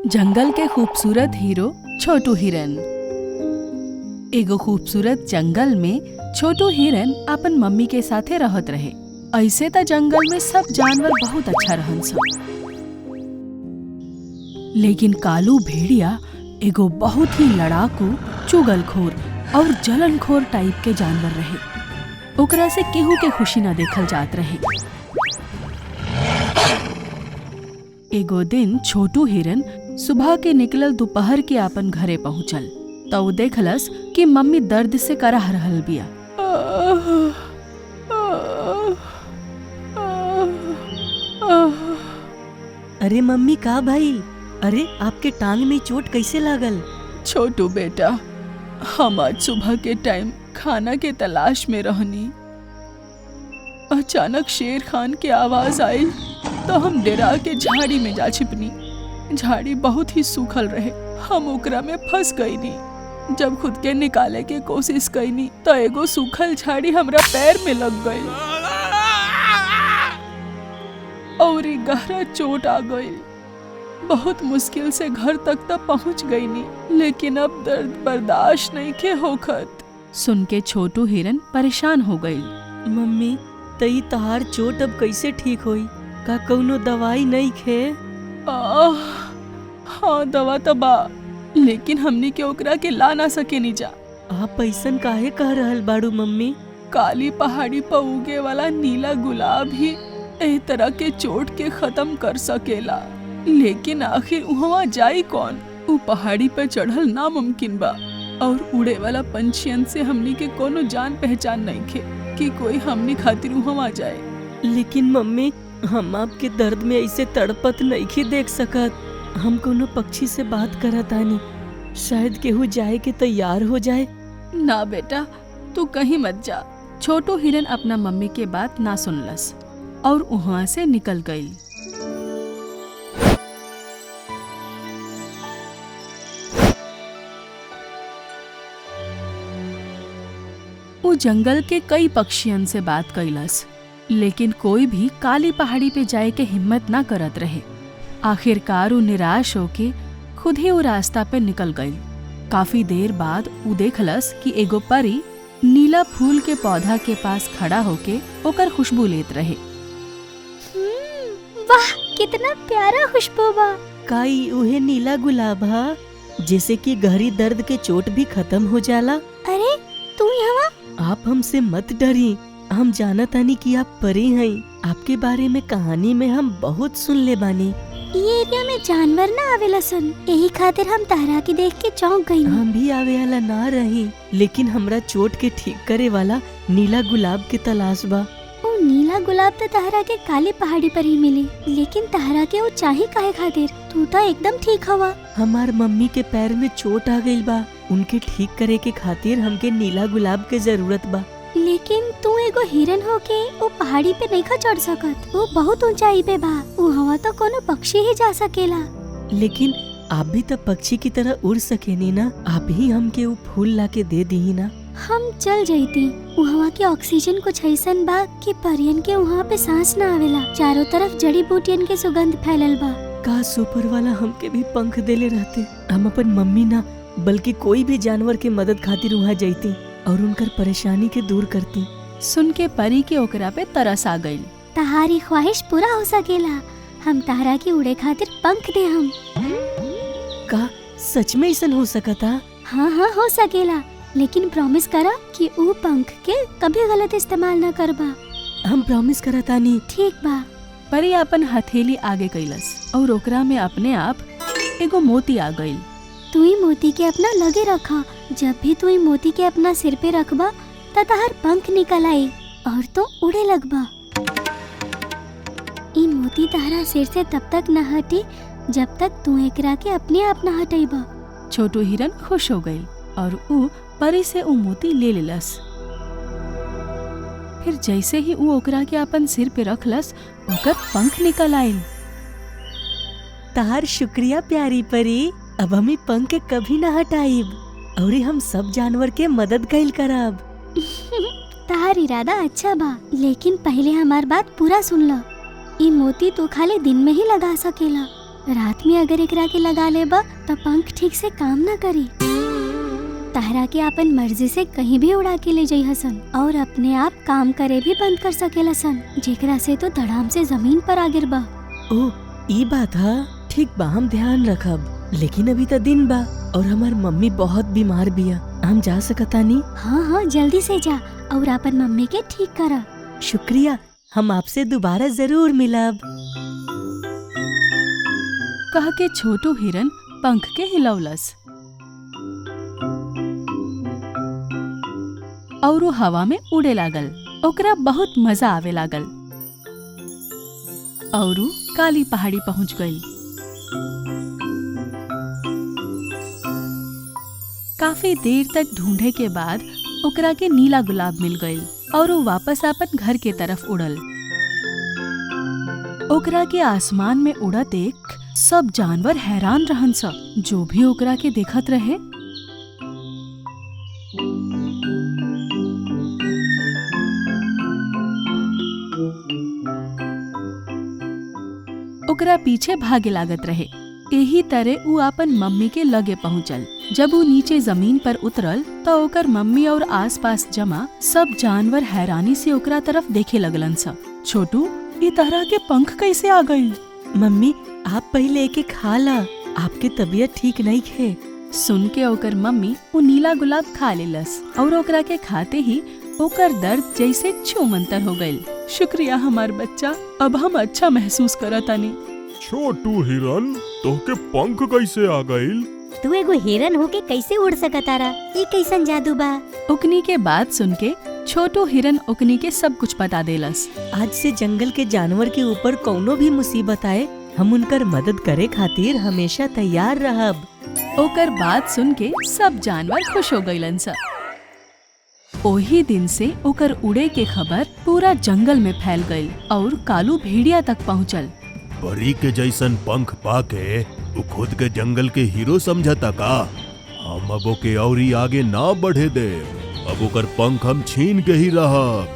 जंगल के खूबसूरत हीरो छोटू हिरन। एगो खूबसूरत जंगल में छोटू हिरन अपन मम्मी के साथे रहत रहे। ऐसे त जंगल में सब जानवर बहुत अच्छा रहन सन, लेकिन कालू भेड़िया एगो बहुत ही लड़ाकू, चुगलखोर और जलनखोर टाइप के जानवर रहे। ओकरा से केहू के खुशी न देखल जात रहे। एगो दिन छोटू हिरन सुबह के निकलल दोपहर के आपन घरे पहुंचल तो उ देखलस कि मम्मी दर्द से कराह रहल बिया। अरे मम्मी का भाई, अरे आपके टांग में चोट कैसे लागल? छोटू बेटा, हम आज सुबह के टाइम खाना के तलाश में रहनी। अचानक शेर खान की आवाज आई तो हम डरा के झाड़ी में जा छिपनी। झाड़ी बहुत ही सूखल रहे, हम ओकरा में फंस गईनी। जब खुद के निकाले के कोशिश कईनी तो एगो सूखल झाड़ी हमरा पैर में लग गई और गहरा चोट आ गई। बहुत मुश्किल से घर तक तो पहुंच गईनी, लेकिन अब दर्द बर्दाश्त नहीं के होखत। सुन के छोटू हिरन परेशान हो गई। मम्मी तई तहार चोट अब कैसे ठीक होई? का कौनो दवाई नहीं खे? हाँ दवा तो बा, लेकिन हमनी के ओकरा के ला ना सके नी जा। आप ऐसन काहे कह रहल बाड़ू मम्मी? काली पहाड़ी पर उगे वाला नीला गुलाब ही एह तरह के चोट के खत्म कर सकेला, लेकिन आखिर वहाँ जाई कौन? उ पहाड़ी पे चढ़ल नामुमकिन बा और उड़े वाला पंछियन से हमनी के कोनो जान पहचान नहीं खे कि कोई हमनी खातिर वहाँ जाए। लेकिन मम्मी हम आपके दर्द में ऐसे तड़पत नहीं देख सकत। हम कोनो पक्षी से बात करत आनी, शायद केहू जाए के तैयार हो जाए। ना बेटा, तू कहीं मत जा। छोटू हिरन अपना मम्मी के बात ना सुनलस और वहाँ से निकल गई। वो जंगल के कई पक्षियन से बात कैलस, लेकिन कोई भी काली पहाड़ी पे जाए के हिम्मत ना करत रहे। आखिरकार वो निराश होके खुद ही वो रास्ता पे निकल गई। काफी देर बाद वो देखलस कि एगो परी नीला फूल के पौधा के पास खड़ा होके ओकर खुशबू लेत रहे। वाह, कितना प्यारा खुशबू बा। काई उहे नीला गुलाब हा जैसे कि गहरी दर्द के चोट भी खत्म हो जाला? अरे तू यहाँ? आप हमसे मत डरी, हम जानत आनी कि आप परी हैं। आपके बारे में कहानी में हम बहुत सुन ले बानी। ये एरिया में जानवर ना आवेला सन, यही खातिर हम तहरा के देख के चौंक गई। हम भी आवे वाला ना रही, लेकिन हमरा चोट के ठीक करे वाला नीला गुलाब के तलाश बा। वो नीला गुलाब तो तहरा के काली पहाड़ी पर ही मिली, लेकिन तहरा के वो चाही काहे खातिर? तू तो एकदम ठीक हवा। हमार मम्मी के पैर में चोट आ गई बा, उनके ठीक करे के खातिर हमके नीला गुलाब के जरूरत बा। लेकिन तू एगो हिरन होके वो पहाड़ी पे नहीं खा चढ़ सकत, वो बहुत ऊंचाई पे बा। वो हवा तो कोनो पक्षी ही जा सकेला। लेकिन आप भी तो पक्षी की तरह उड़ सकेनी ना, आप ही हमके वो फूल ला के दे दी ना। हम चल जाती। वहाँ के ऑक्सीजन कुछ ऐसन बा कि परियन के वहाँ पे सांस ना आवेला। चारों तरफ जड़ी बूटियन के सुगंध फैलल बा। काश ऊपर वाला हमके भी पंख देले रहते, हम अपन मम्मी ना बल्कि कोई भी जानवर के मदद खातिर वहाँ जाती और उनकर परेशानी के दूर करती। सुन के परी के ओकरा पे तरस आ गई। तहारी ख्वाहिश पूरा हो सकेला, हम तहरा के उड़े खातिर पंख दे हम। का सच में ऐसा हो सकता? हाँ हाँ हो सकेला, लेकिन प्रॉमिस करा कि वो पंख के कभी गलत इस्तेमाल ना करबा। हम प्रॉमिस करतानी। ठीक बा। परी अपन हथेली आगे कैलस और ओकरा में अपने आप एगो मोती आ गई। तू ही मोती के अपना लगे रखा। जब भी तू ही मोती के अपना सिर पे रखबा त तहार पंख निकल आई और तो उड़े लगबा। ई मोती तहरा सिर से तब तक न हटी जब तक तू एकरा के अपने आप न हटाइबा। छोटू हिरन खुश हो गई और ऊ परी से ऊ मोती ले लेलस। फिर जैसे ही ऊ ओकरा के अपन सिर पे रखलस, ओकर पंख निकल आइल। तहार शुक्रिया प्यारी परी, अब हमें पंख के कभी न हटाइब और हम सब जानवर के मदद कैल करब। तहार इरादा अच्छा बा, लेकिन पहले हमार बात पूरा सुन लो। ई मोती तू खाली दिन में ही लगा सकेला। रात में अगर एकरा के लगा लेबा तो पंख ठीक से काम ना करी। तारा के अपन मर्जी से कहीं भी उड़ा के ले जाई हसन और अपने आप काम करे भी बंद कर सकेला सन, जेकरा से तो धड़ाम से जमीन पर आ गिर बा। ओ ई बात हा, ठीक बा, हम ध्यान रखब। लेकिन अभी तो दिन बा और हमार मम्मी बहुत बीमार बिया, हम जा सकतानी? हाँ हाँ, जल्दी से जा और अपन मम्मी के ठीक करा। शुक्रिया, हम आपसे दोबारा जरूर मिलब। कह के छोटू हिरन पंख के हिलौलस और वो हवा में उड़े लागल। ओकरा बहुत मजा आवे लागल और वो काली पहाड़ी पहुंच गई। काफी देर तक ढूंढे के बाद ओकरा के नीला गुलाब मिल गई और वो वापस अपन घर के तरफ उड़ल। ओकरा के आसमान में उड़ा देख सब जानवर हैरान रहन स, जो भी ओकरा के देखत रहे। ओकरा पीछे भागे लागत रहे। यही तरह ऊ अपन मम्मी के लगे पहुंचल। जब वो नीचे जमीन पर उतरल तो ओकर मम्मी और आसपास जमा सब जानवर हैरानी से ओकरा तरफ देखे लगलन स। छोटू, ई तरह के पंख कैसे आ गई? मम्मी, आप पहले एक खा ला, आपके तबीयत ठीक नहीं है। सुन के ओकर मम्मी वो नीला गुलाब खा लेलस और ओकरा के खाते ही ओकर दर्द जैसे छूमंतर हो गई। शुक्रिया हमार बच्चा, अब हम अच्छा महसूस करतानी। छोटू हिरन, तोहके पंख कैसे आ गइल? तू एगो हिरन होके कैसे उड़ सकतारा? ये कैसन जादू बा? ओकनी के बात सुन के छोटू हिरन ओकनी के सब कुछ बता देलस। आज से जंगल के जानवर के ऊपर कौनो भी मुसीबत आए, हम उनकर मदद करे खातिर हमेशा तैयार रहब। ओकर बात सुन के सब जानवर खुश हो गईलन स। ओही दिन से ओकर उड़े के खबर पूरा जंगल में फैल गई और कालू भेड़िया तक पहुंचल। परी के जैसन पंख पाके वो खुद के जंगल के हीरो समझता का? हम अब ओके औरी आगे ना बढ़े दे, अब ओकर पंख हम छीन के ही रहब।